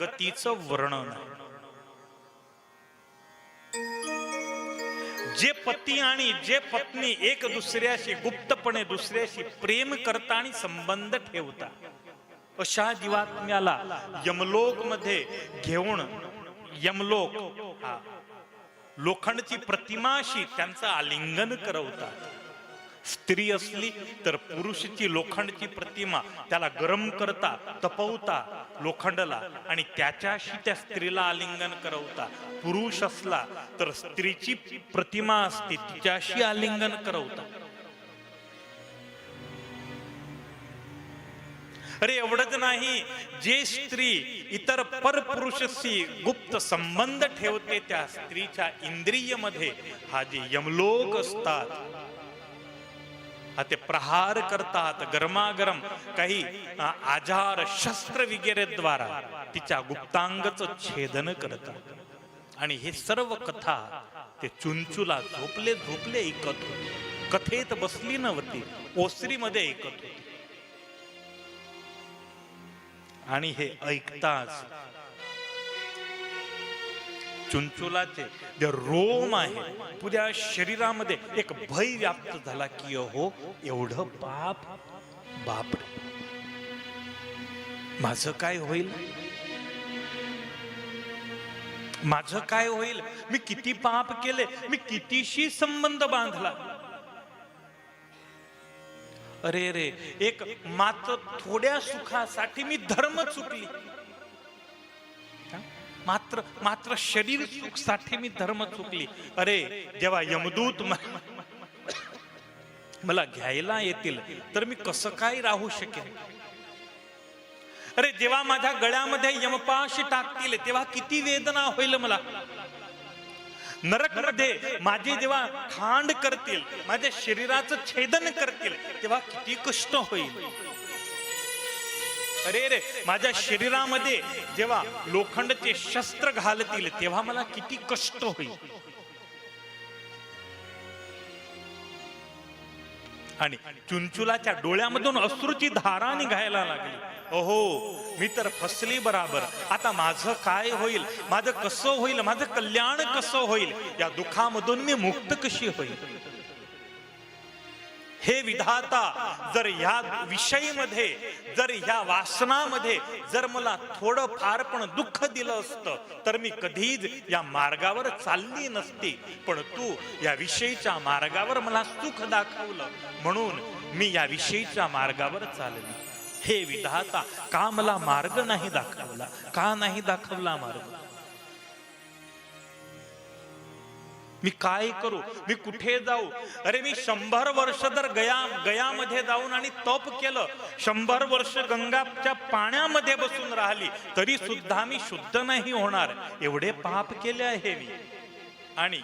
गतीचं वर्णन आहे. जे पती आणि जे पत्नी एक दुसऱ्याशी गुप्तपणे दुसऱ्याशी प्रेम करता आणि संबंध ठेवता, अशा जीवात्म्याला यमलोक मध्ये घेऊन यमलोक लोखंडची प्रतिमाशी त्यांचं आलिंगन करवतात. स्त्री असली तर पुरुषाची लोखंडची प्रतिमा त्याला गरम करता, तपवता लोखंडला आणि त्याच्याशी त्या स्त्रीला आलिंगन करवता. पुरुष असला तर स्त्रीची प्रतिमा असते तिच्याशी आलिंगन करवता. अरे एवढंच नाही, जे स्त्री इतर परपुरुषाशी गुप्त संबंध ठेवते त्या स्त्रीच्या इंद्रिय मध्ये हा जे यमलोक असतात ते प्रहार करतात. गरमागरम काही आजार शस्त्र वगैरे द्वारा तिच्या गुप्तांगचं छेदन करतात. आणि हे सर्व कथा ते चुंचुला झोपले झोपले ऐकत होते. कथेत बसली नव्हती, ओसरीमध्ये ऐकत होती. आणि हे ऐकताच चुंचुलाचे जे रोम आहे पुऱ्या शरीरामध्ये एक भय व्याप्त झाला की हो एवढं पाप, बापरे माझं काय होईल, माझं काय होईल, मी किती पाप केले, मी कितीशी संबंध बांधला. अरे रे, एक मात्र थोड्या सुखासाठी मी धर्म चुकली, मात्र मात्र शरीर सुख साठी मी धर्म चुकली. अरे जेव्हा यमदूत मला घ्यायला येतील तर मी कसं काय राहू शकेन. अरे जेव्हा माझ्या गळ्यामध्ये यमपाशी टाकतील तेव्हा किती वेदना होईल मला. नरक मध्ये माझे जेव्हा खांड करतील, माझ्या शरीराचं छेदन करतील तेव्हा किती कष्ट होईल. अरे रे, माझ्या शरीरामध्ये जेव्हा लोखंडचे शस्त्र घालतील तेव्हा मला किती कष्ट होईल. आणि चुंचुलाच्या डोळ्यामधून अश्रूची धारा निघायला लागली. ओहो, मी तर फसली बराबर. आता माझं काय होईल, माझं कसं होईल, माझं कल्याण कसं होईल, या दुःखामधून मी मुक्त कशी होईल. हे विधाता, जर ह्या विषयीमध्ये, जर ह्या वासनामध्ये जर मला थोडं फार पण दुःख दिलं असतं तर मी कधीच या मार्गावर चालली नसती. पण तू या विषयीच्या मार्गावर मला सुख दाखवलं म्हणून मी या विषयीच्या मार्गावर चालली. हे विधाता, का मला मार्ग नाही दाखवला, का नाही दाखवला मार्ग. मी काय करू, मी कुठे जाऊ. अरे मी 100 वर्ष जर गयामध्ये जाऊन आणि तप केलं, 100 वर्ष गंगाच्या पाण्यामध्ये बसून राहिली तरी सुद्धा मी शुद्ध नाही होणार. एवढे पाप केले आहे मी. आणि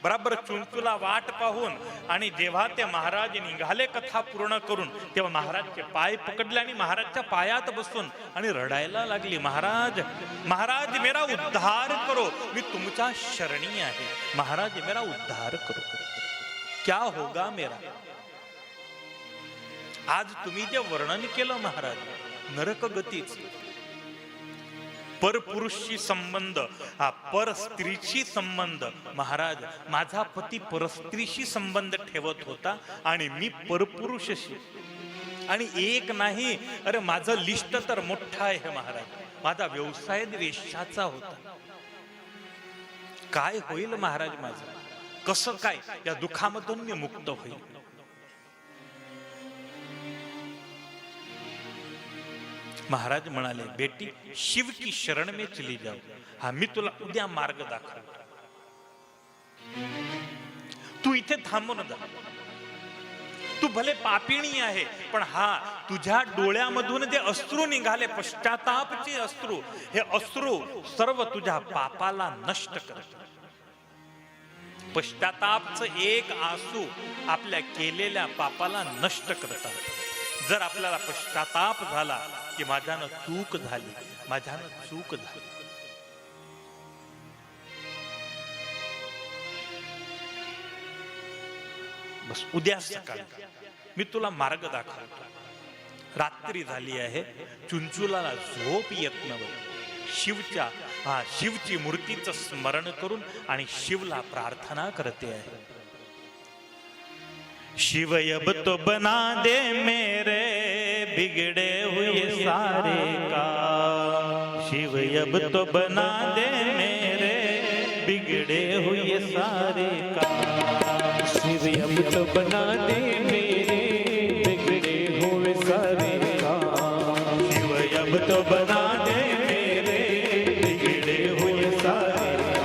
बराबर चुंचुला वाट पाहून आणि जेव्हा ते महाराज निघाले कथा पूर्ण करून तेव्हा महाराजचे पाय पकडले आणि महाराजच्या पायात बसून आणि रडायला लागली. महाराज, महाराज मेरा उद्धार करो, मी तुमच्या शरणी आहे. महाराज मेरा उद्धार करो, क्या होगा मेरा. आज तुम्ही जे वर्णन केलं महाराज, नरक गतीच, परपुरुषशी संबंध, हा पर स्त्रीशी संबंध. महाराज, माझा पती परस्त्रीशी संबंध ठेवत होता आणि मी परपुरुषशी. आणि एक नाही, अरे माझं लिस्ट तर मोठा आहे महाराज. माझा व्यवसाय वेश्याचा होता. काय होईल महाराज माझं, कसं काय या दुःखामधून मी मुक्त होईल. महाराज म्हणाले, बेटी शिव की शरण में चली जाओ. हा मी तुला उद्या मार्ग दाखवतो, तू इथे थांबून जा. तू भले पापिणी आहे पण हा तुझ्या डोळ्यामधून जे अश्रू निघाले, पश्चातापचे अश्रू, हे अश्रू सर्व तुझ्या पापाला नष्ट करतात. पश्चातापचं एक आसू आपल्या केलेल्या पापाला नष्ट करतात. जर आपल्याला पश्चाताप झाला की माझ्यानं चूक झाली, माझ्यानं चूक झाली. बस उद्या सकाळी मी तुला मार्ग दाखवतो. रात्री झाली आहे, चुंचुलाला झोप येत नव्हती. शिवची मूर्तीचं स्मरण करून आणि शिवला प्रार्थना करते आहे. शिव अब तो बना दे मेरे बिगड़े हुए सारे का. शिव अब तो बना दे मेरे बिगड़े हुए सारे का. शिव अब तो बना दे मेरे बिगड़े हुए सारे का. शिव अब तो बना दे मेरे बिगड़े हुए सारे का.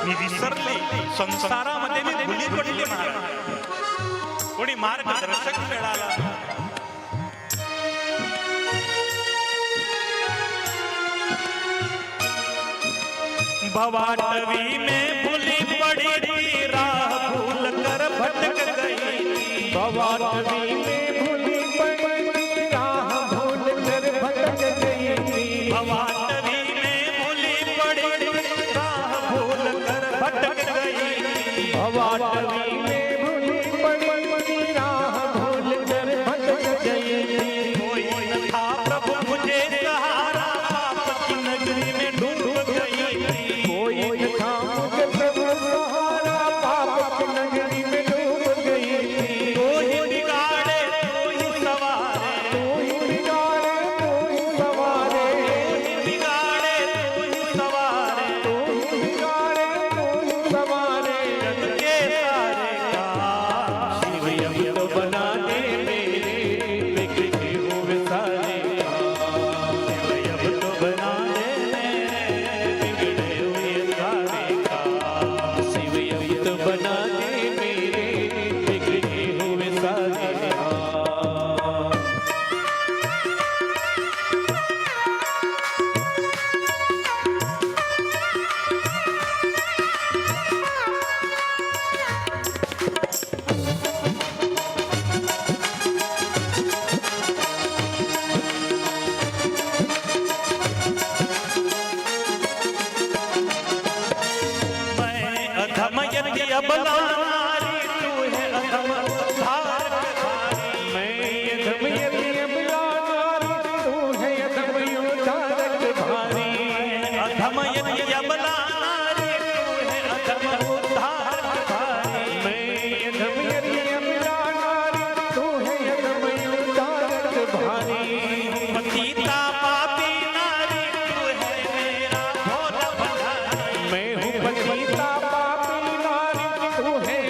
मी विसरली संसारामध्ये मी भुली पडली महाराज. कोणी मार्गदर्शक मिळाला. भवाटवी में भूली पड़ी थी राह भूल कर भटक गई. भवाटवी में भूली पड़ी राह भूल कर भटक गई. भवाटवी में भूली पड़ी राह भूल कर भटक गई. भवाटवी में भूली पड़ी राह भूल कर भटक गई. कोई न था प्रभु मुझे सहारा पाप की नगरी में डूब गई. कोई था मुझे प्रभु सहारा पाप की नगरी में डूब गई. तो ही बिगाड़े तो ही सवारे. तू ही बिगाड़े तू ही सवारे. बिगाड़े तो ही सवारे. तू ही बिगाड़े तू ही सवारे. जग के सारे का शिव अब तो बना दे मेरे बिगड़े हुए सारे का. शिव अब तो बना दे मेरे बिगड़े हुए सारे का. शिव अब तो बना दे मेरे बिगड़े हुए सारे का. मैं अधम यज्ञ अबला नारी तू है अधम उद्धारक. मैं अधम यदि अबला नारी तू है अधम उद्धारक भारी. अधम यज्ञ अबला नारी तू है अधम उद्धारक. मैं अधम यदि अबला नारी तू है अधम उद्धारक भारी. पतिता पापी नारी तू है मेरा भोला भंडारी. मैं हूँ पतिता पापी नारी तू है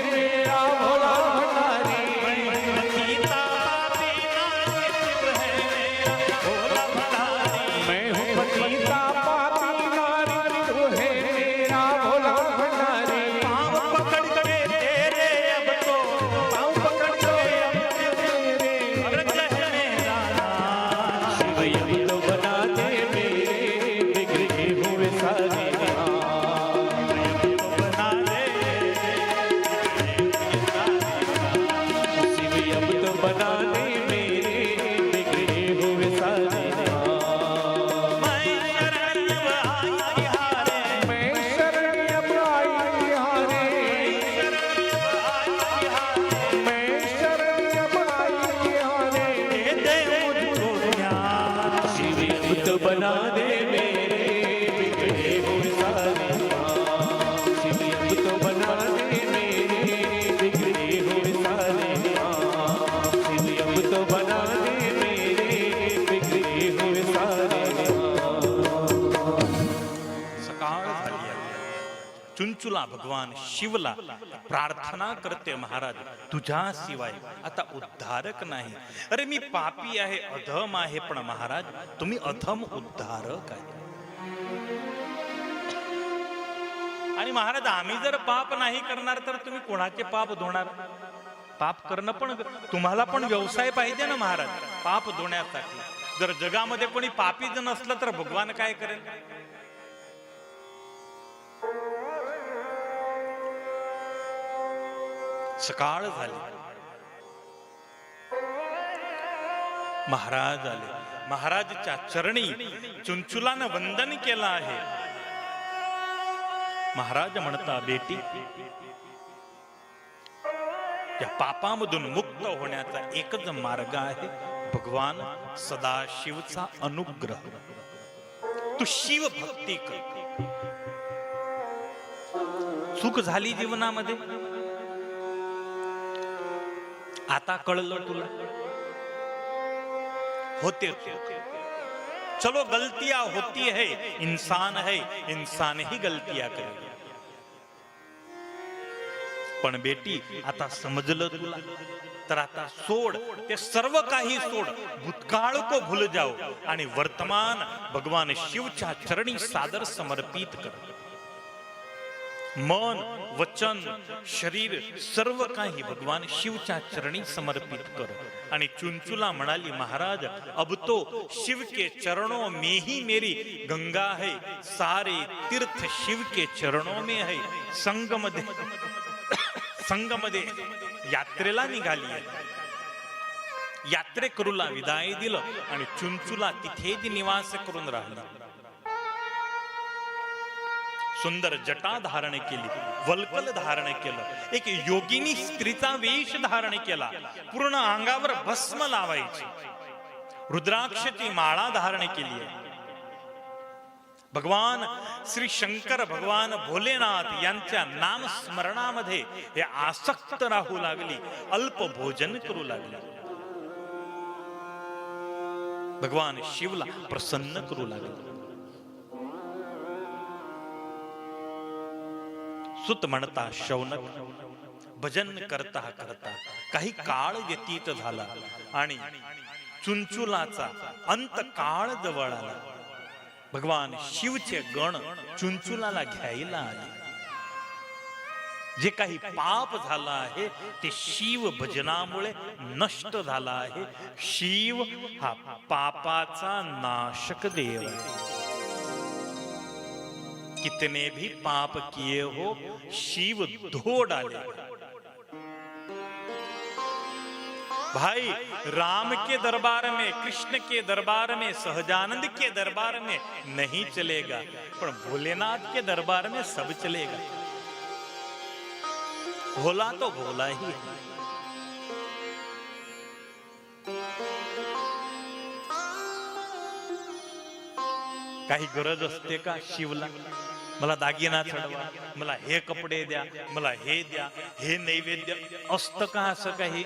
चुंचुला भगवान शिवला प्रार्थना करते, महाराज तुझ्याशिवाय आता उद्धारक नाही. अरे मी पापी आहे, अधम आहे, पण महाराज तुम्ही अधम उद्धारक आहे. आणि महाराज आम्ही जर पाप नाही करणार तर तुम्ही कोणाचे पाप धुणार? पाप करणं पण तुम्हाला पण व्यवसाय पाहिजे ना महाराज, पाप धुण्यासाठी. जर जगामध्ये कोणी पापी जर नसलं तर भगवान काय करेल? सकाळ झाली, महाराज आले. महाराजच्या चरणी चुंचुलानं वंदन केलं आहे. महाराज म्हणता, बेटी या पापामधून मुक्त होण्याचा एकच मार्ग आहे, भगवान सदाशिवचा अनुग्रह. तू शिव भक्ती कर. सुख झाली जीवनामध्ये, आता कळलं तुला? होते चलो गलतियां होती है, इंसान है, इंसान ही गलतियां करेगा. पण बेटी आता समजलं तुला, तर आता सोड ते सर्व काही सोड, भूतकाळ को भूल जाओ आणि वर्तमान भगवान शिवच्या चरणी सादर समर्पित कर. मन वचन शरीर सर्व काही भगवान शिवच्या चरणी समर्पित कर. आणि चुंचुला म्हणाली, महाराज अब तो शिव के चरणों में ही मेरी गंगा है, सारे तीर्थ शिव के चरणों में है. संगमध्ये यात्रेला निघाली आहे. यात्रेकरूला विदाई दिलं आणि चुंचुला तिथेच निवास करून राहिला. सुंदर जटा धारण केली, वल्कल धारण केलं, एक योगिनी स्त्रीचा वेश धारण केला, पूर्ण अंगावर भस्म लावायची, रुद्राक्षची माळा धारण केली आहे. भगवान श्री शंकर भगवान भोलेनाथ यांच्या नाम स्मरणामध्ये हे आसक्त राहू लागली, अल्प भोजन करू लागली. भगवान शिवला प्रसन्न करू लागले. सुत म्हणता शौनक भजन करता करता काही काळ व्यतीत झाला आणि चुंचुलाचा अंत काळ जवळ आला. भगवान शिवचे गण चुंचुलाला घ्यायला आले. जे काही पाप झालं आहे ते शिव भजनामुळे नष्ट झालं आहे. शिव हा पापाचा नाशक देव आहे. कितने भी पाप किए हो शिव धो डाले. भाई राम के दरबार में, कृष्ण के दरबार में, सहजानंद के दरबार में नहीं चलेगा, पर भोलेनाथ के दरबार में सब चलेगा. भोला तो भोला ही है. काही गरज असते का शिवला? मला दागिना चढवा, मला हे कपडे द्या, मला हे द्या, हे नैवेद्य असतं का असं काही?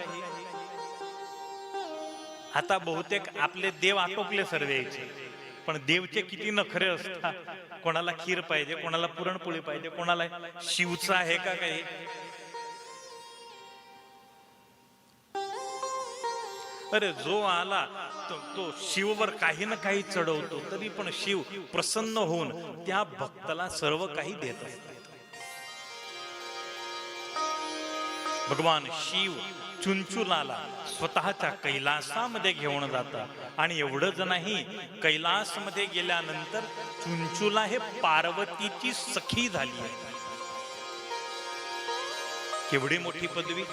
आता बहुतेक आपले देव आटोपले सर्वेचे, पण देवचे किती नखरे असतात. कोणाला खीर पाहिजे, कोणाला पुरणपोळी पाहिजे, कोणाला शिवचा आहे का काही? अरे जो आला तो शिववर काही ना काही चढवतो, तरी पण शिव प्रसन्न होऊन त्या भक्ताला सर्व काही देत असतात. भगवान शिव चुंचुलाला स्वतःच्या कैलासामध्ये घेऊन जातात. आणि एवढंच नाही, कैलासमध्ये गेल्यानंतर चुंचुला हे पार्वतीची सखी झाली आहे. केवढी मोठी पदवी!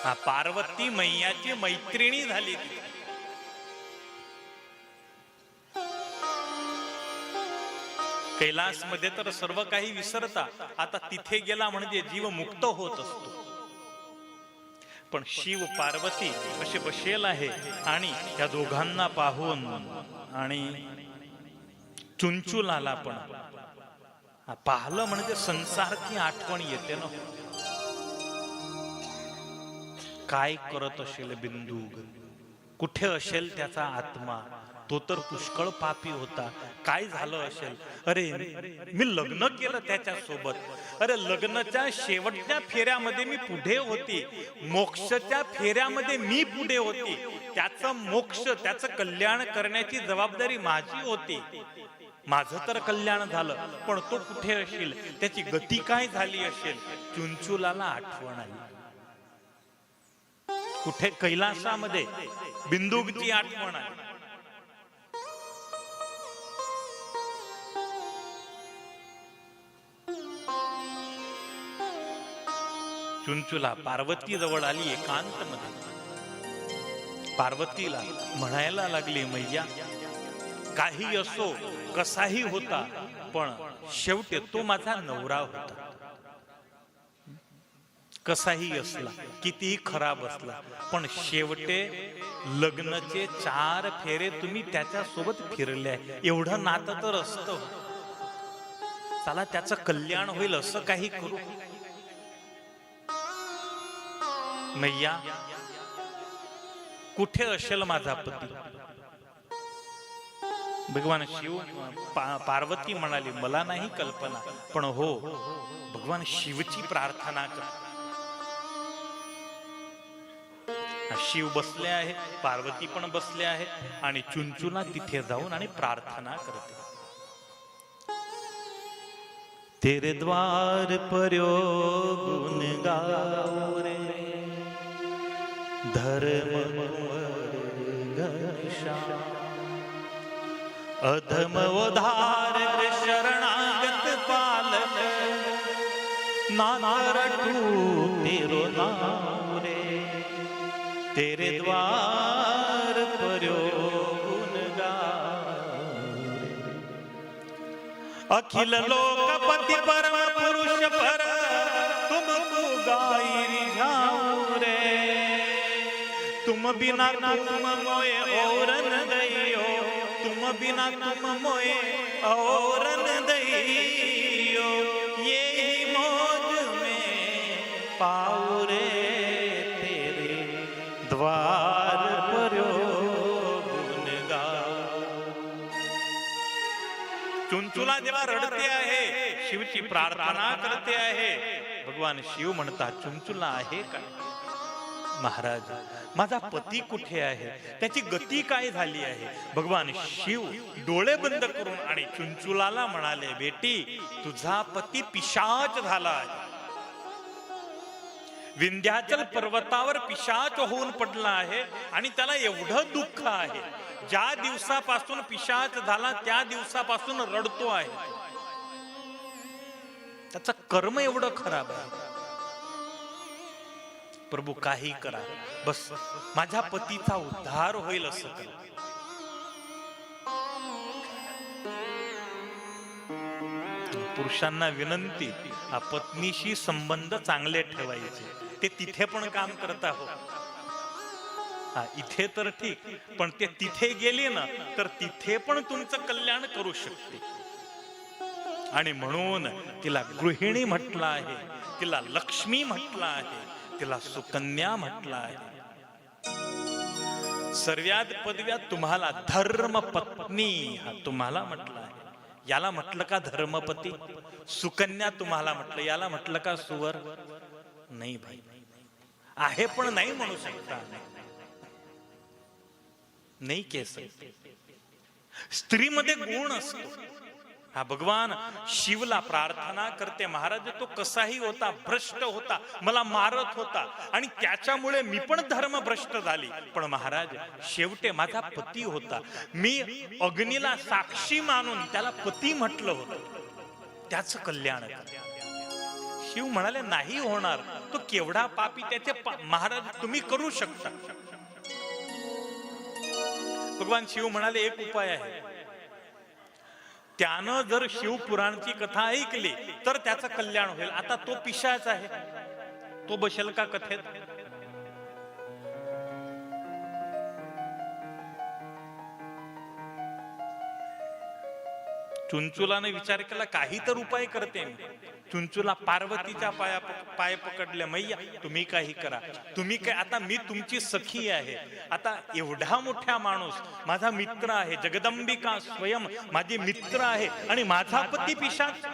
हा पार्वती मैयाची मैत्रिणी झाली. कैलासमध्ये तर सर्व काही विसरता, आता तिथे गेला म्हणजे जीव मुक्त होत असतो. पण शिव पार्वती असे बसेल आहे आणि त्या दोघांना पाहून आणि चुंचुलाला पण पाहलं म्हणजे संसारची आठवण येते ना. काय करत असेल बिंदू, कुठे असेल त्याचा आत्मा, तो तर पुष्कळ पापी होता. काय झालं असेल? अरे मी लग्न केलं त्याच्या सोबत. अरे लग्नाच्या शेवटच्या फेऱ्यामध्ये मी पुढे होती, मोक्षच्या फेऱ्यामध्ये मी पुढे होती. त्याचं मोक्ष, त्याचं कल्याण करण्याची जबाबदारी माझी होती. माझं तर कल्याण झालं, पण तो कुठे असेल, त्याची गती काय झाली असेल? चुंचुलाला आठवण आली. कुठे? कैलासामध्ये बिंदुकची आठवण आली. चुंचुला पार्वती जवळ आली एकांत मध्ये. पार्वतीला म्हणायला लागली, मैया काही असो, कसाही होता, पण शेवटी तो माझा नवरा होता. कसाही असला, कितीही खराब असला, पण शेवटे लग्नाचे 4 फेरे तुम्ही त्याच्या सोबत फिरले. एवढं नातं तर असतं. चला त्याचं कल्याण होईल असं काही करू. मैया कुठे असेल माझा पती? भगवान शिव पार्वती म्हणाली, मला नाही कल्पना, पण हो भगवान शिवची प्रार्थना कर. शिव बसले आहे, पार्वती पण बसले आहे आणि चुंचुला तिथे जाऊन आणि प्रार्थना करते. तेरे द्वार पर्यो गुण गाओ रे धर्म घनश्याम, अधम उधार शरणागत पालक, नाना रटू तेरो नाम रे. तेरे द्वार पर्यो गुण गाओ रे. अखिल लोकपति परम पुरुष पर तुमको गाई रिझाऊं रे. तुम बिना तुम मोए औरन दइयो, तुम बिना तुम मोए औरन दइयो. ये मौज में पाऊ रे तेरे द्वार पर्यो गुण गाओ. चुंचुला जेव्हा रडते आहे, शिवची प्रार्थना करते आहे, भगवान शिव म्हणतात, चुंचुला आहे का? महाराज माझा पती कुठे आहे? त्याची गती काय झाली आहे? भगवान शिव डोळे बंद करून आणि चुंचुलाला म्हणाले, बेटी तुझा पती पिशाच झाला आहे. विंध्याचल पर्वतावर पिशाच होऊन पडला आहे आणि त्याला एवढं दुःख आहे. ज्या दिवसापासून पिशाच झाला त्या दिवसापासून रडतो आहे. त्याचं कर्म एवढं खराब आहे. प्रभू काही करा, बस माझ्या पतीचा उद्धार होईल असं करा. पुरुषांना विनंती, पत्नीशी संबंध चांगले ठेवायचे. ते तिथे पण काम करत आहोत. इथे तर ठीक, पण ते तिथे गेले ना तर तिथे पण तुमचं कल्याण करू शकते. आणि म्हणून तिला गृहिणी म्हटलं आहे, तिला लक्ष्मी म्हटलं आहे, तिला सुकन्या म्हटलं आहे. सर्वात पदव्यात तुम्हाला धर्मपत्नी हा तुम्हाला म्हटलं आहे. याला म्हटलं का धर्मपती? सुकन्या तुम्हाला म्हटलं, याला म्हटलं का सुवर? नाही भाई, आहे पण नाही म्हणू शकता. नाही केस. स्त्रीमध्ये गुण असतो. हा भगवान शिवला प्रार्थना करते, महाराज तो कसाही होता, भ्रष्ट होता, मला मारत होता आणि त्याच्यामुळे मी पण धर्मभ्रष्ट झाली, पण महाराज शेवटे माझा पती होता. मी अग्नीला साक्षी मानून त्याला पती म्हटलं होतं, त्याचं कल्याण कर. शिव म्हणाले नाही होणार, तो केवढा पापी, त्याचे महाराज तुम्ही करू शकता. भगवान शिव म्हणाले एक उपाय आहे. त्यानं जर शिवपुराणची कथा ऐकली तर त्याचं कल्याण होईल. आता तो पिशाच आहे, तो बसेल का कथेत? चुंचुलाने विचार केला काही तर उपाय करते मी. चुंचुला पार्वतीच्या पाय पकडले, मैया तुम्ही काही करा, तुम्ही काय, आता मी तुमची सखी आहे, आता एवढा मोठा माणूस माझा मित्र आहे, जगदंबिका स्वयं माझी मित्र आहे आणि माझा पती पिशाच,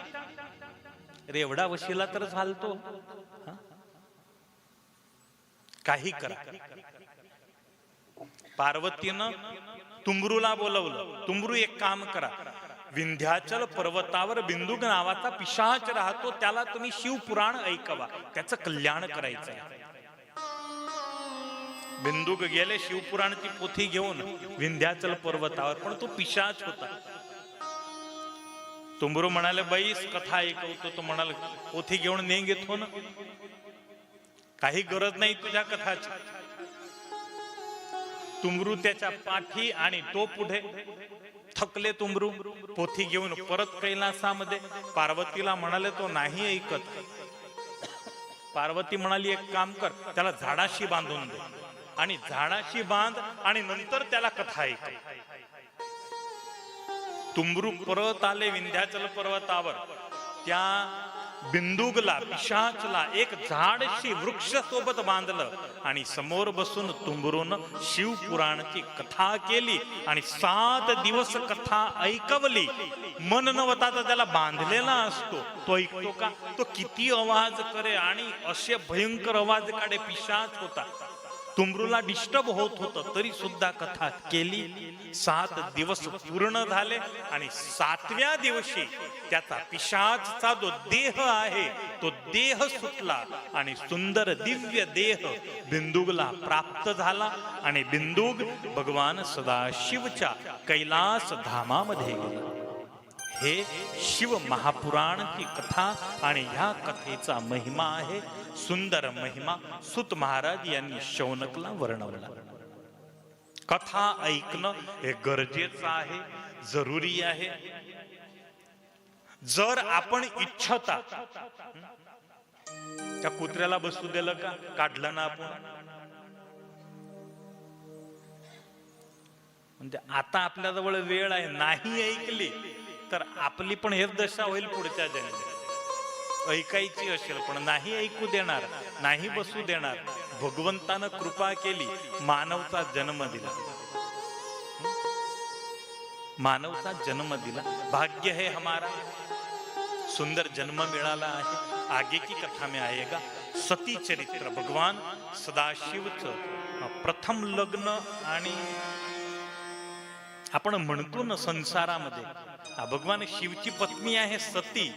अरे एवढा वशिला तर झालतो, काही करा. पार्वतीनं तुंबरूला बोलवलं, तुंबरू एक काम करा, विंध्याचल पर्वतावर बिंदुक नावाचा पिशाच राहतो, त्याला तुम्ही शिवपुराण ऐकवा, त्याचं कल्याण करायचं आहे. बिंदुक गेले शिवपुराणची पोथी घेऊन विंध्याचल पर्वतावर, पण तो पिशाच होता. तुंबरू म्हणाले, बाईस कथा ऐकवतो. तो म्हणाल, पोथी घेऊन नेंग घेतो ना, काही गरज नाही तुझ्या कथाची. तुंबरू त्याच्या पाठी आणि तो पुढे. थकले तुंबरू, पोथी घेऊन परत कैलासामध्ये. पार्वतीला म्हणाले, तो नाही ऐकत. पार्वती म्हणाली, एक काम कर, त्याला झाडाशी बांधून दे आणि झाडाशी बांध आणि नंतर त्याला कथा ऐक. तुंबरू परत आले विंध्याचल पर्वतावर. त्या बिंदुगला, पिशाचला एक झाडशी वृक्ष सोबत बांधलं आणि समोर बसून तुंबरून शिवपुराणची कथा केली आणि 7 दिवस कथा ऐकवली. मन नवता तर त्याला बांधलेला असतो, तो ऐकतो का? तो किती आवाज करे आणि असे भयंकर आवाज काढे. पिशाच होता, तुंबरूला डिस्टर्ब होत होतं, तरी सुद्धा कथा केली. 7 दिवस पूर्ण झाले आणि 7व्या दिवशी त्याचा पिशाचचा जो देह आहे तो देह सुटला आणि सुंदर दिव्य देह बिंदुगला प्राप्त झाला आणि बिंदुग भगवान सदाशिवच्या कैलास धामामध्ये गेला. हे शिव महापुराणची कथा आणि ह्या कथेचा महिमा आहे. सुंदर महिमा सूत महाराज यांनी शौनकला वर्णवला. कथा ऐकणं हे गरजेचं आहे, जरुरी आहे. जर आपण इच्छता, त्या कुत्र्याला बसू दिलं का? काढलं ना आपण. म्हणजे आता आपल्याजवळ वेळ आहे, नाही ऐकली तर आपली पण हेच दशा होईल पुढच्या जन्मी. ऐकायची असेल पण नाही ऐकू देणार, नाही बसू देणार. भगवंतानं कृपा केली, मानवचा जन्म दिला, मानवचा जन्म दिला. भाग्य है हमारा, सुंदर जन्म मिळाला आहे. आगे की कथा में आएगा. सती चरित्र, भगवान सदाशिवचं प्रथम लग्न. आणि आपण म्हणतो ना संसारामध्ये भगवान शिवची पत्नी आहे सती,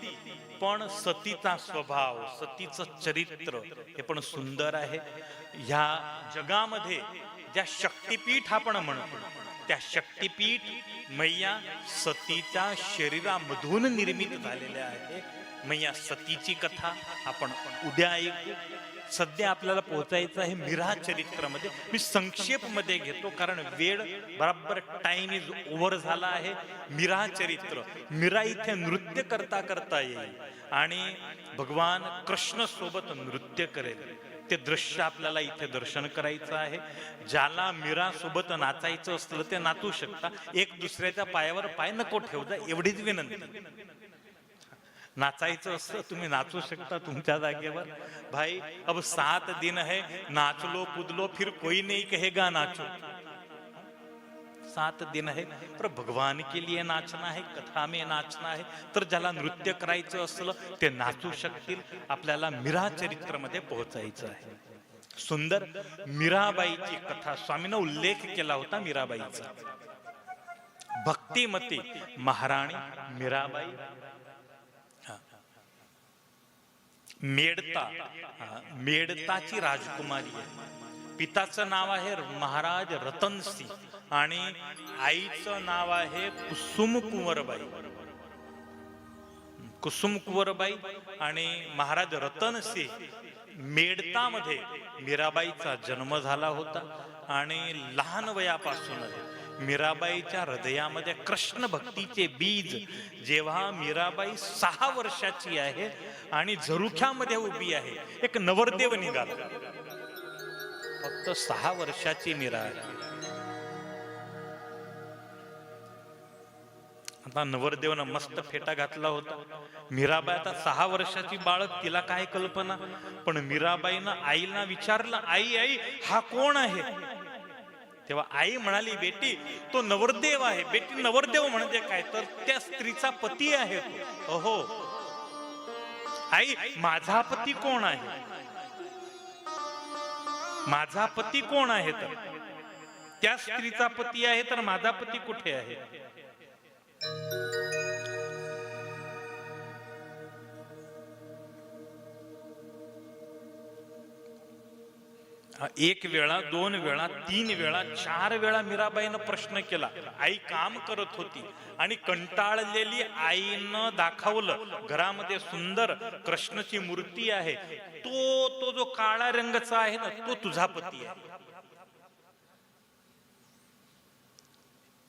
पण सतीचा स्वभाव, सतीचं चरित्र हे पण सुंदर आहे. ह्या जगामध्ये ज्या शक्तिपीठ आपण म्हणतो त्या शक्तिपीठ मैया सतीच्या शरीरामधून निर्मित झालेल्या आहे. मैया सतीची कथा आपण उद्या ऐकू. सध्या आपल्याला पोहोचायचं आहे मीरा चरित्रामध्ये. मी संक्षेप मध्ये घेतो कारण वेळ बराबर टाइम इज ओव्हर झाला आहे. मीरा चरित्र, मीरा इथे नृत्य करता करता येईल आणि भगवान कृष्ण सोबत नृत्य करेल. ते दृश्य आपल्याला इथे दर्शन करायचं आहे. ज्याला मीरा सोबत नाचायचं असलं ते नाचू शकता. एक दुसऱ्याच्या पायावर पाय नको ठेवता, एवढीच विनंती. नाचायचं असतं तुम्ही नाचू शकता तुमच्या जागेवर. भाई अब 7 दिन है, नाच लो कूद लो, फिर कोई नहीं कहेगा नाचो. 7 दिन है पर भगवान के लिए नाचना है, कथा में नाचना है. तर ज्याला नृत्य करायचं असलं ते नाचू शकतील. आपल्याला मीरा चरित्रामध्ये पोहोचायचं आहे. सुंदर मीराबाईची कथा स्वामींना उल्लेख केला होता मीराबाईचा. भक्तिमती महाराणी मीराबाई मेडता, मेडताची राजकुमारी आहे. पिताचं नाव आहे महाराज रतनसिंह आणि आईचं नाव आहे कुसुम कुंवरबाई. कुसुम कुंवरबाई आणि महाराज रतनसिंह. मेडतामध्ये मीराबाईचा जन्म झाला होता आणि लहान वयापासूनच मीराबाईच्या हृदयामध्ये कृष्ण भक्तीचे बीज, जेव्हा मीराबाई 6 वर्षाची आहे आणि झरुख्यामध्ये उभी आहे, एक नवरदेव निघाला. फक्त 6 वर्षाची मीरा आहे. आता नवरदेवनं मस्त फेटा घातला होता. मीराबाई आता 6 वर्षाची बाळक, तिला काय कल्पना. पण मीराबाईनं आईला विचारलं, आई आई हा कोण आहे. तेव्हा आई म्हणाली, बेटी तो नवरदेव आहे. बेटी नवरदेव म्हणजे काय, तर त्या स्त्रीचा पती आहे तो. अहो आई, माझा पती कोण आहे, माझा पती कोण आहे. तर त्या स्त्रीचा पती आहे, तर माझा पती कुठे आहे. एक वेळा, 2 वेळा, 3 वेळा, 4 वेळा मीराबाईनं प्रश्न केला. आई काम करत होती आणि कंटाळलेली आईनं दाखवलं, घरामध्ये सुंदर कृष्णाची मूर्ती आहे, तो जो काळा रंगाचा आहे ना, तो तुझा पती आहे.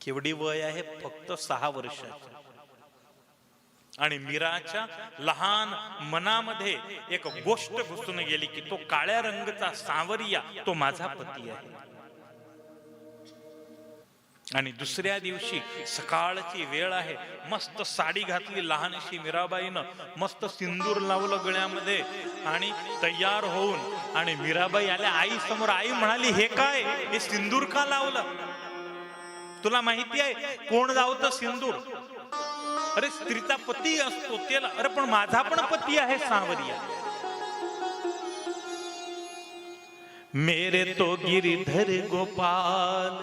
केवढी वय आहे, फक्त 6 वर्षाची. आणि मीराच्या लहान मनामध्ये एक गोष्ट घुसून गेली की तो काळ्या रंगाचा सांवरिया तो माझा पती आहे. आणि दुसऱ्या दिवशी सकाळची वेळ आहे, मस्त साडी घातली लहानशी मीराबाईनं, मस्त सिंदूर लावलं गळ्यामध्ये आणि तयार होऊन आणि मीराबाई आल्या आई समोर. आई म्हणाली, हे काय, हे सिंदूर का लावलं, तुला माहिती आहे कोण लावतं सिंदूर. अरे स्त्रीचा पती असतो त्याला. अरे पण माझा पण पती आहे सांवरिया. मेरे तो गिरिधर गोपाल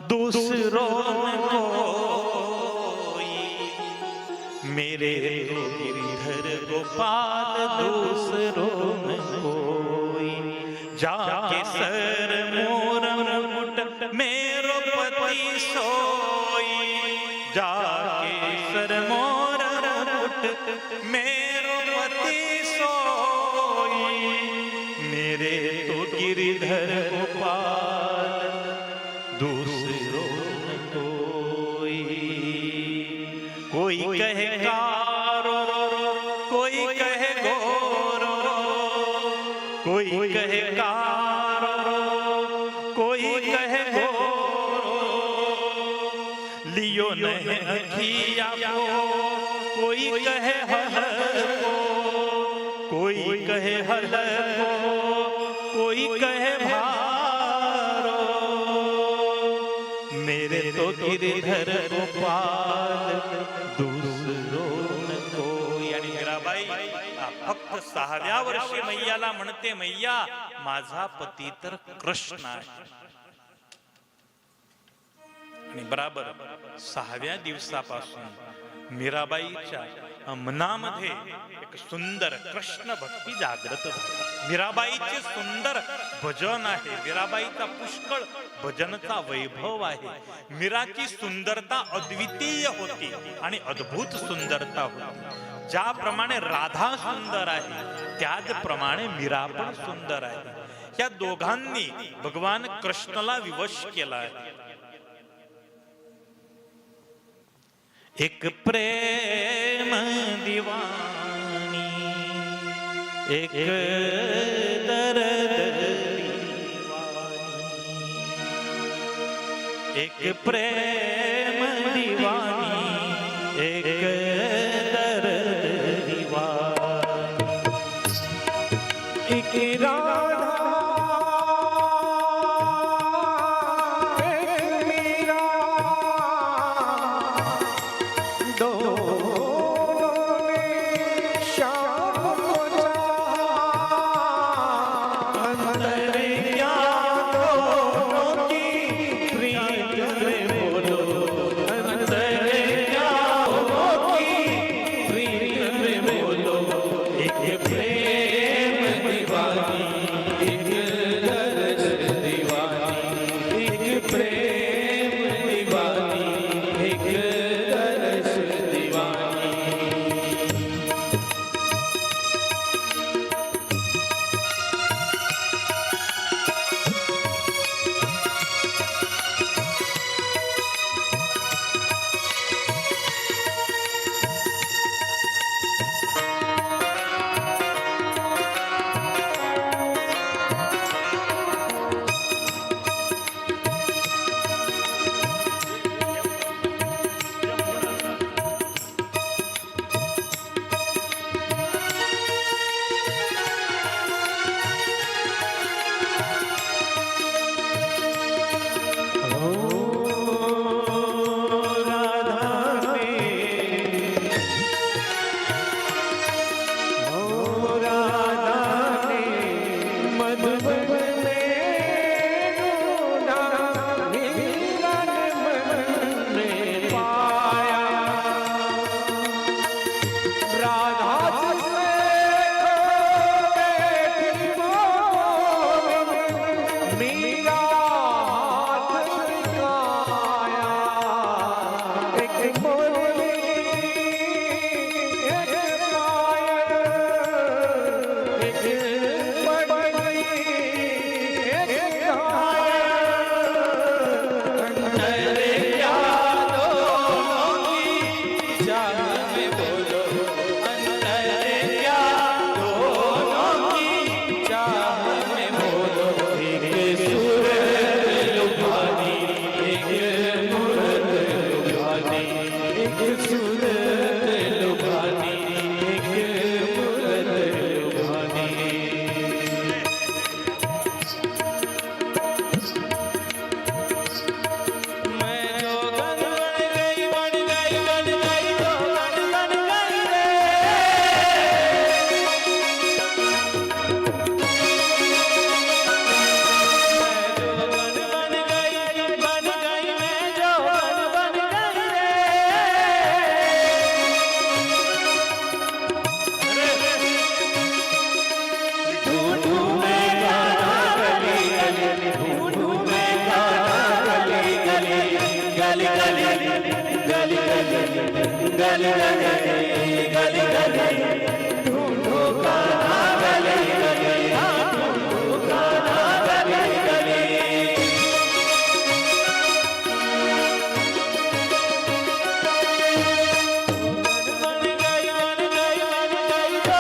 दूसरो कोई, मेरे तो गिरिधर गोपाल दूसरो कोई, जाके सर मोर मुकुट मेरो पति सोई, जाके सर मोर मुकुट मेरो पति सोई, मेरे तो गिरिधर गोपाल दूसरो कोई. कोई कहे कारो, कोई कहे गोरो, कोई कहे कारो, कोई कहे गोरो, लियो नहीं अखिया को, कोई कहे हल को, कोई कहे हल को, कोई कहे भारो, मेरे तो गिरिधर गोपाल दूसरो कोई. आणि मीराबाई फक्त 6व्या वर्षी मैयाला म्हणते, मैया माझा पती तर कृष्ण आहे. आणि बराबर 6व्या दिवसापासून मीराबाईच्या मनामध्ये एक सुंदर कृष्ण भक्ती जागृत होती. मीराबाईचे सुंदर भजन आहे, मीराबाईचा पुष्कळ भजनचा वैभव आहे. मीराची सुंदरता अद्वितीय होती आणि अद्भुत सुंदरता होती. ज्याप्रमाणे राधा सुंदर आहे, त्याचप्रमाणे मीरा पण सुंदर आहे. या दोघांनी भगवान कृष्णाला विवश केला आहे. एक प्रेम दीवानी, एक दर्द दीवानी, एक प्रेम दीवानी, एक दर्द दीवानी, एक राधा एक मीरा, दोनों ने श्याम को चाहा, अंतर क्या दोनों की प्रीत रे बोलो, राधा जिसमें खो बैठी गोविंद, मीरा हाथ दिखाया, एक मुरली एक पायल, एक मणि एक घायल, अंतर यादों की जान में बोलो, अंतर यादों की जान में बोलो, एक सुर लुभानी, एक मूरत लुभानी, एक सुर लुभानी, एक मूरत लुभानी। मैं जो गन बन गई बन गई बन गई जो गन बन गई रे, मैं जो गन बन गई मैं जो गन बन गई रे। ढूंढू मैं गाना गली गली, ढूंढू मैं गाना गली गली, गली गली गली गली गली गली गली, ढूंढू गाना गली गली, ढूंढू गाना गली गली। बन गई बन गई बन गई जो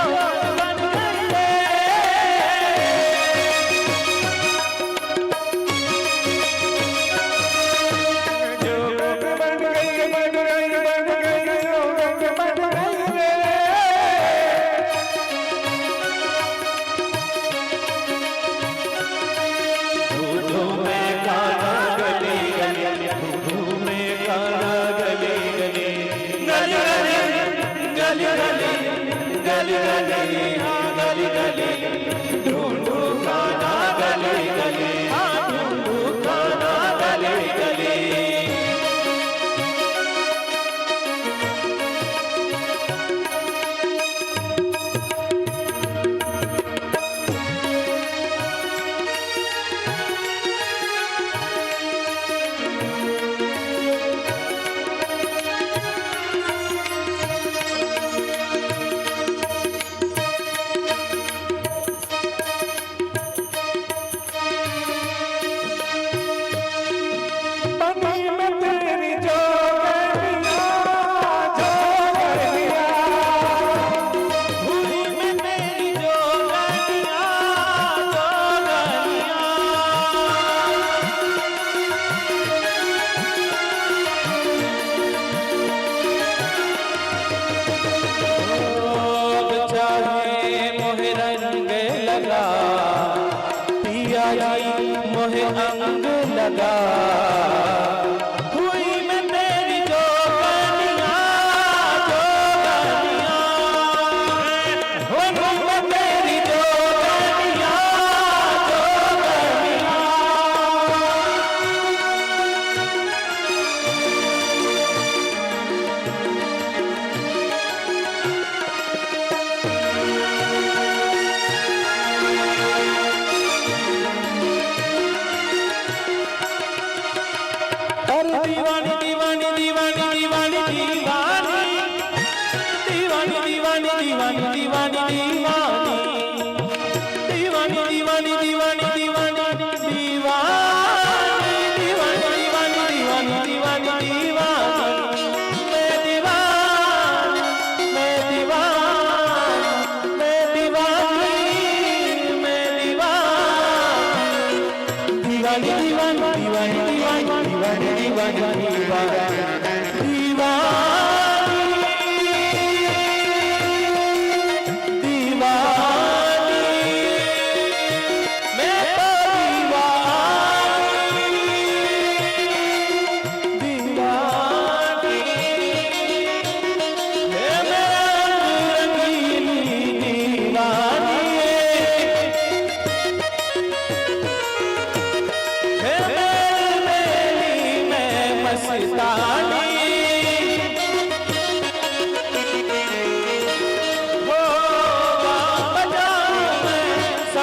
बन गई रे, जो बन गई बन गई बन गई जो बन गई रे। ढूंढू मैं गाना गली गली, ढूंढू मैं गाना गली गली, गली गली गली गली गली हाँ गली गली, ढूंढू गाना गली गली, हाँ ढूंढू गाना गली गली। पनी में तेरी जोगनिया जोगनिया, भूमि में तेरी जोगनिया जोगनिया, रोग चाहे मोहे रंग लगा, पिया जी मोहे अंग लगा, हुई मैं तेरी जोगनिया जोगनिया, हुई मैं तेरी जोगनिया जोगनिया। अरे दीवानी दीवानी दीवानी दीवानी दीवानी, दीवानी दीवानी दीवानी दीवानी दीवानी, दीवानी दीवानी दीवानी दीवानी दीवानी, दीवानी दीवानी दीवानी दीवानी दीवानी, मैं दीवानी मैं दीवानी मैं दीवानी मैं दीवानी, दीवानी दीवानी दीवानी दीवानी दीवानी दीवानी दीवानी